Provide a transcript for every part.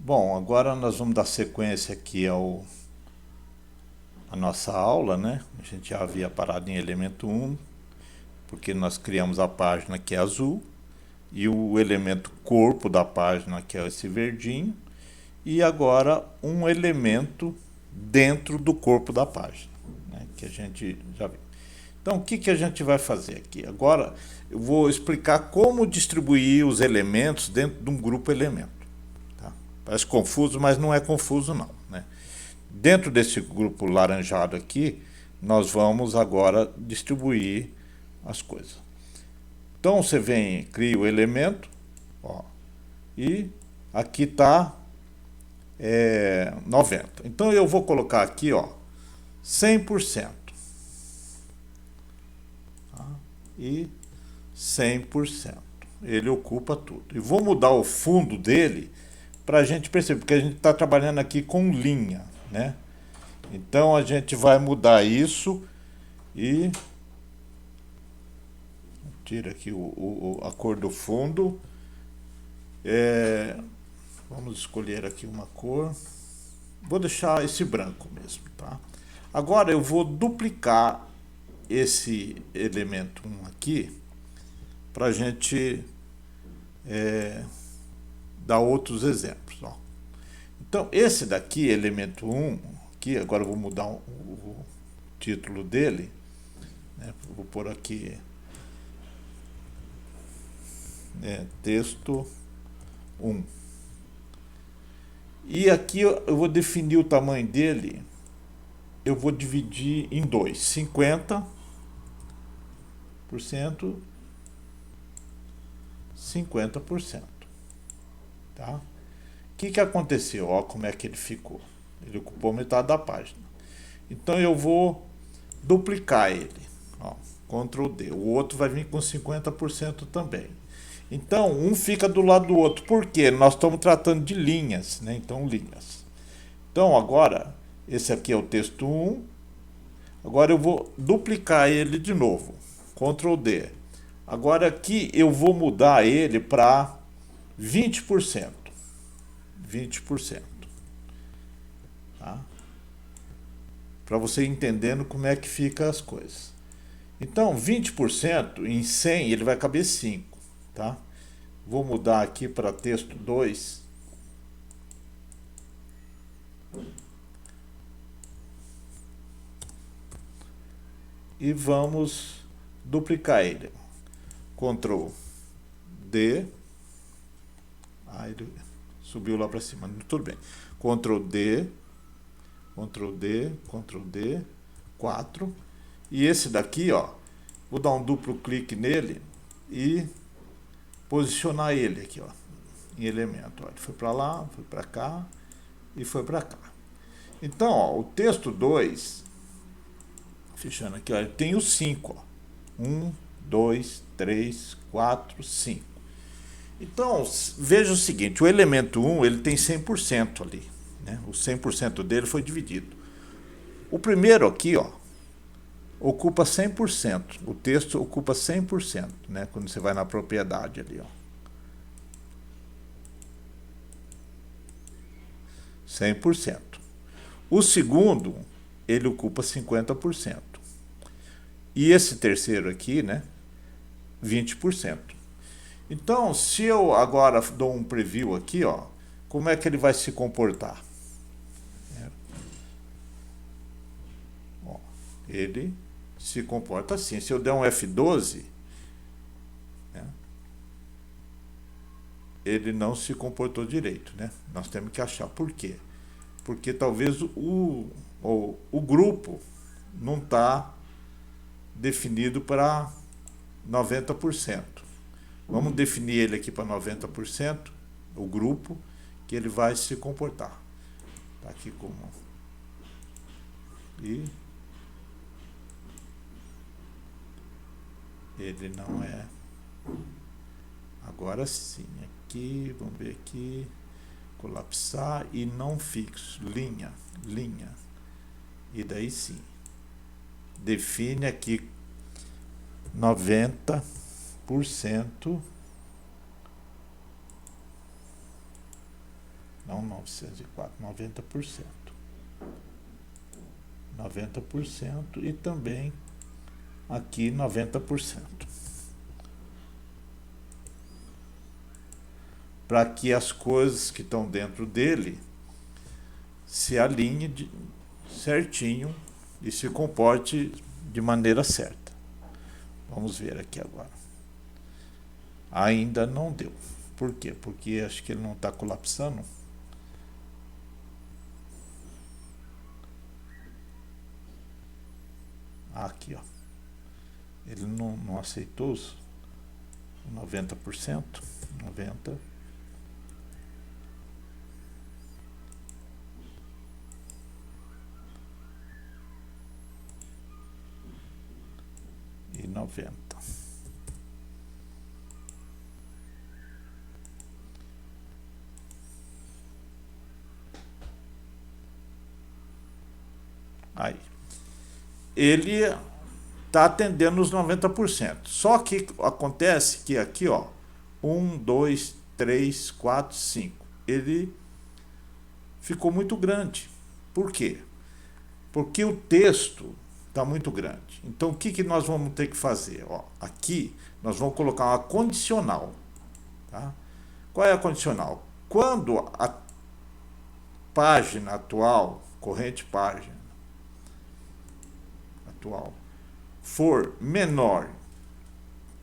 Bom, agora nós vamos dar sequência aqui à nossa aula, né? A gente já havia parado em elemento 1, porque nós criamos a página que é azul, e o elemento corpo da página que é esse verdinho, e agora um elemento dentro do corpo da página, né? Que a gente já viu. Então, o que a gente vai fazer aqui? Agora eu vou explicar como distribuir os elementos dentro de um grupo elemento. Tá? Parece confuso, mas não é confuso não, né? Dentro desse grupo laranjado aqui, nós vamos agora distribuir as coisas. Então você vem, cria o elemento, ó, e aqui está 90. Então eu vou colocar aqui, ó, 100%. Tá? E 100%. Ele ocupa tudo. E vou mudar o fundo dele para a gente perceber, porque a gente está trabalhando aqui com linha, né? Então a gente vai mudar isso e tira aqui a cor do fundo. Vamos escolher aqui uma cor. Vou deixar esse branco mesmo, tá? Agora eu vou duplicar esse elemento 1 aqui para a gente dar outros exemplos, ó. Então esse daqui, elemento 1, aqui, agora eu vou mudar o título dele, né? Vou pôr aqui texto 1. E aqui eu vou definir o tamanho dele, eu vou dividir em dois, 50%, 50%. Tá? O que aconteceu? Ó, como é que ele ficou. Ele ocupou metade da página. Então eu vou duplicar ele. Ó, Ctrl D. O outro vai vir com 50% também. Então, um fica do lado do outro. Por quê? Nós estamos tratando de linhas, né? Então, linhas. Então, agora, esse aqui é o texto 1. Agora eu vou duplicar ele de novo. Ctrl D. Agora aqui eu vou mudar ele para 20%. 20%. Tá? Para você entendendo como é que fica as coisas. Então, 20% em 100 ele vai caber 5. Tá? Vou mudar aqui para texto 2. E vamos duplicar ele. Ctrl D. Ele subiu lá para cima. Tudo bem. Ctrl D. Ctrl D. Ctrl D. 4. E esse daqui, ó, vou dar um duplo clique nele e posicionar ele aqui, ó, em elemento. Ó. Ele foi para lá, foi para cá e foi para cá. Então, ó, o texto 2, fechando aqui, ó, ele tem os 5. 1, 2, 3, 4, 5. Então, veja o seguinte, o elemento 1 ele tem 100% ali. Né? O 100% dele foi dividido. O primeiro aqui, ó, ocupa 100%. O texto ocupa 100%, né? Quando você vai na propriedade ali, ó. 100%. O segundo, ele ocupa 50%. E esse terceiro aqui, né? 20%. Então, se eu agora dou um preview aqui, ó, como é que ele vai se comportar? Ó, ele se comporta assim. Se eu der um F12, né, ele não se comportou direito, né? Nós temos que achar por quê. Porque talvez o grupo não está definido para 90%. Vamos definir ele aqui para 90%, o grupo, que ele vai se comportar. Está aqui como... E ele não é... Agora sim, aqui, vamos ver aqui, colapsar e não fixo, linha. E daí sim, define aqui 90%, não 904, 90%. 90% e também aqui 90%. Para que as coisas que estão dentro dele se alinhem certinho e se comporte de maneira certa. Vamos ver aqui agora. Ainda não deu. Por quê? Porque acho que ele não está colapsando. Aqui, ó. Ele não aceitou os 90%. 90%. E 90. Aí. Ele está atendendo os 90%. Só que acontece que aqui, ó, 1, 2, 3, 4, 5. Ele ficou muito grande. Por quê? Porque o texto está muito grande. Então, o que nós vamos ter que fazer? Ó, aqui, nós vamos colocar uma condicional. Tá? Qual é a condicional? Quando a página atual, corrente página atual, for menor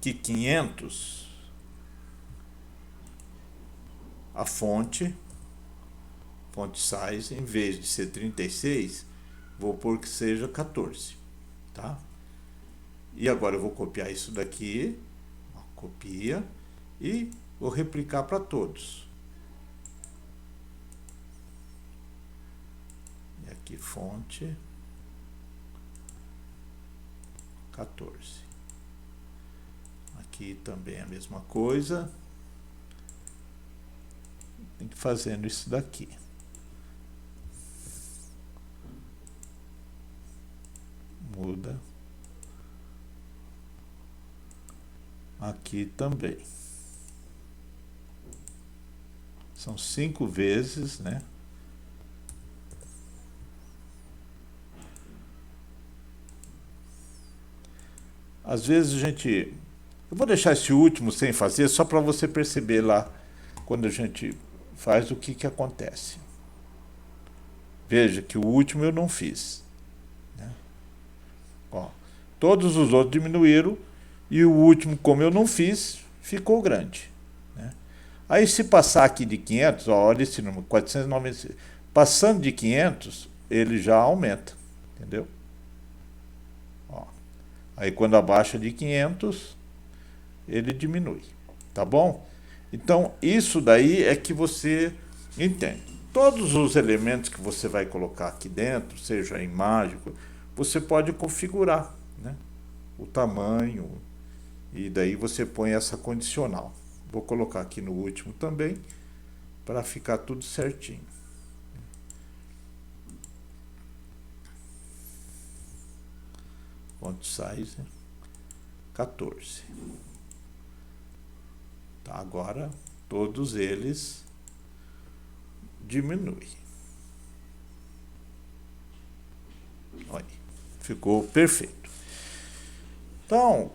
que 500, a fonte size, em vez de ser 36, vou pôr que seja 14, tá? E agora eu vou copiar isso daqui, ó, copia, e vou replicar para todos. E aqui fonte 14. Aqui também a mesma coisa. Tem que ir fazendo isso daqui. Muda. Aqui também. São 5 vezes, né? Às vezes a gente... Eu vou deixar esse último sem fazer, só para você perceber lá, quando a gente faz, o que acontece. Veja que o último eu não fiz. Né? Ó, todos os outros diminuíram, e o último, como eu não fiz, ficou grande. Né? Aí se passar aqui de 500, ó, olha esse número, 496. Passando de 500, ele já aumenta, entendeu? Ó. Aí quando abaixa de 500, ele diminui, tá bom? Então, isso daí é que você entende. Todos os elementos que você vai colocar aqui dentro, seja a imagem, você pode configurar, né? O tamanho, e daí você põe essa condicional. Vou colocar aqui no último também, para ficar tudo certinho. Font size 14. Tá, agora todos eles diminuem. Olha, ficou perfeito. Então,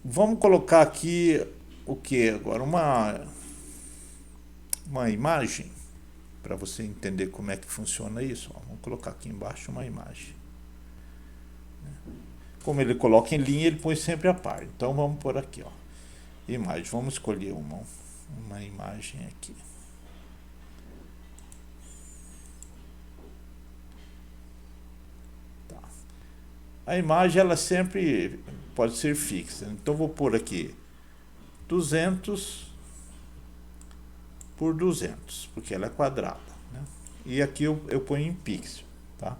vamos colocar aqui o que agora? Uma imagem, para você entender como é que funciona isso. Ó, vamos colocar aqui embaixo uma imagem. Como ele coloca em linha, ele põe sempre a par. Então vamos por aqui, ó. Imagem, vamos escolher uma imagem aqui. Tá. A imagem, ela sempre pode ser fixa. Então vou pôr aqui 200 por 200, porque ela é quadrada, né? E aqui eu ponho em pixel, tá?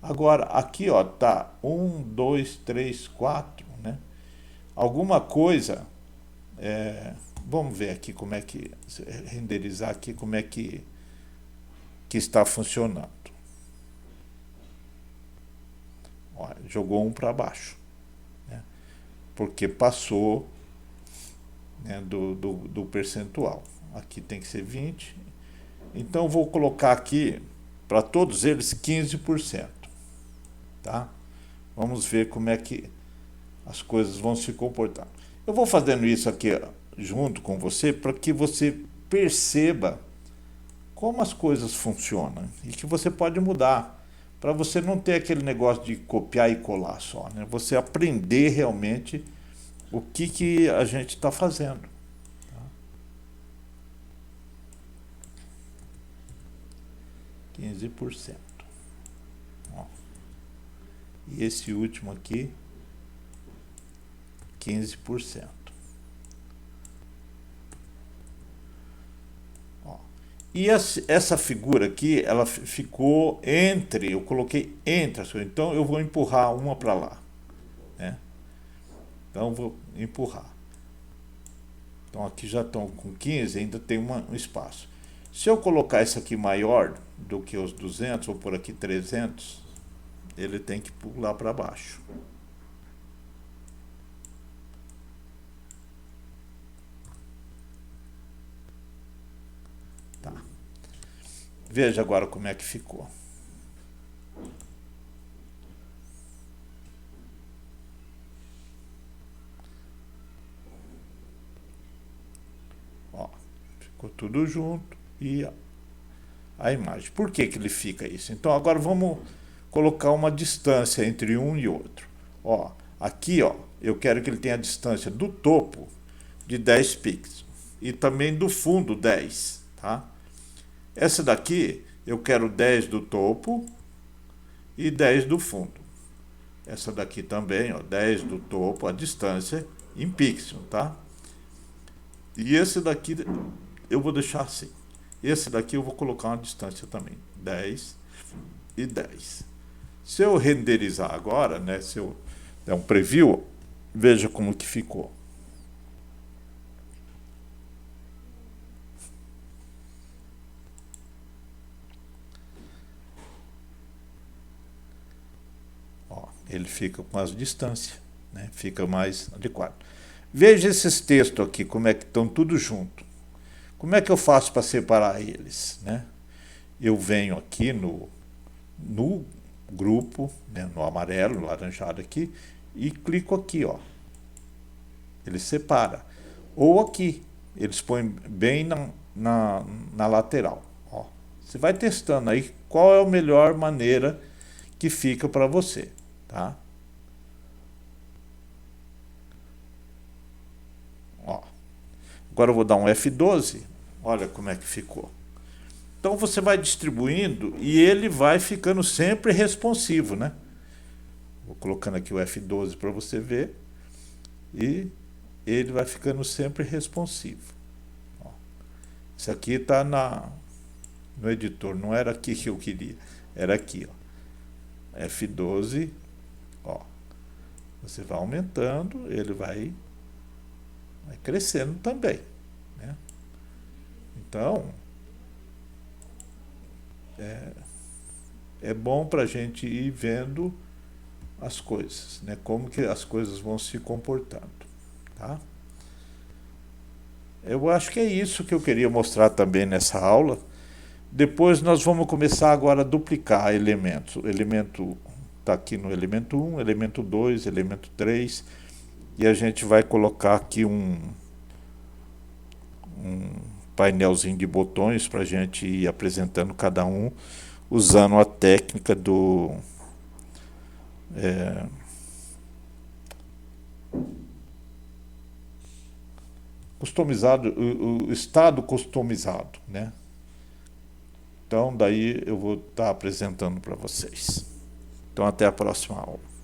Agora, aqui, ó, tá 1, 2, 3, 4, né? Alguma coisa... vamos ver aqui como é que... renderizar aqui como é que está funcionando. Ó, jogou um para baixo, né? Porque passou, né, do percentual. Aqui tem que ser 20, Então eu vou colocar aqui para todos eles 15%, tá? Vamos ver como é que as coisas vão se comportar. Eu vou fazendo isso aqui junto com você para que você perceba como as coisas funcionam e que você pode mudar, para você não ter aquele negócio de copiar e colar só, né? Você aprender realmente o que a gente está fazendo. Tá? 15%. Ó. E esse último aqui, 15%. Ó. E essa figura aqui, ela ficou entre, eu coloquei entre as coisas, então eu vou empurrar uma para lá, né? Então vou empurrar. Então aqui já estão com 15, ainda tem um espaço. Se eu colocar esse aqui maior do que os 200, vou por aqui 300, ele tem que pular para baixo. Tá. Veja agora como é que ficou. Ó, ficou tudo junto e a imagem. Por que ele fica isso? Então agora vamos colocar uma distância entre um e outro. Ó, aqui, ó, eu quero que ele tenha a distância do topo de 10 pixels e também do fundo 10, tá? Essa daqui eu quero 10 do topo e 10 do fundo. Essa daqui também, ó, 10 do topo, a distância em pixel, tá? E esse daqui eu vou deixar assim. Esse daqui eu vou colocar uma distância também, 10 e 10. Se eu renderizar agora, né, se eu der um preview, veja como que ficou. Ó, ele fica com as distâncias, né, fica mais adequado. Veja esses textos aqui, como é que estão tudo junto. Como é que eu faço para separar eles, né? Eu venho aqui no grupo, né, no amarelo, no laranjado aqui, e clico aqui, ó. Ele separa. Ou aqui, eles põem bem na lateral. Ó. Você vai testando aí qual é a melhor maneira que fica para você, tá? Ó. Agora eu vou dar um F12, olha como é que ficou. Então você vai distribuindo e ele vai ficando sempre responsivo, né? Vou colocando aqui o F12 para você ver e ele vai ficando sempre responsivo. Ó. Isso aqui está no editor, não era aqui que eu queria, era aqui, ó. F12, ó. Você vai aumentando, ele vai crescendo também, né? Então é bom para a gente ir vendo as coisas, né? Como que as coisas vão se comportando, tá? Eu acho que é isso que eu queria mostrar também nessa aula. Depois nós vamos começar agora a duplicar elementos. O elemento está aqui no elemento 1, elemento 2, elemento 3, e a gente vai colocar aqui um painelzinho de botões para a gente ir apresentando cada um, usando a técnica do customizado, o estado customizado, né? Então daí eu vou estar apresentando para vocês. Então até a próxima aula.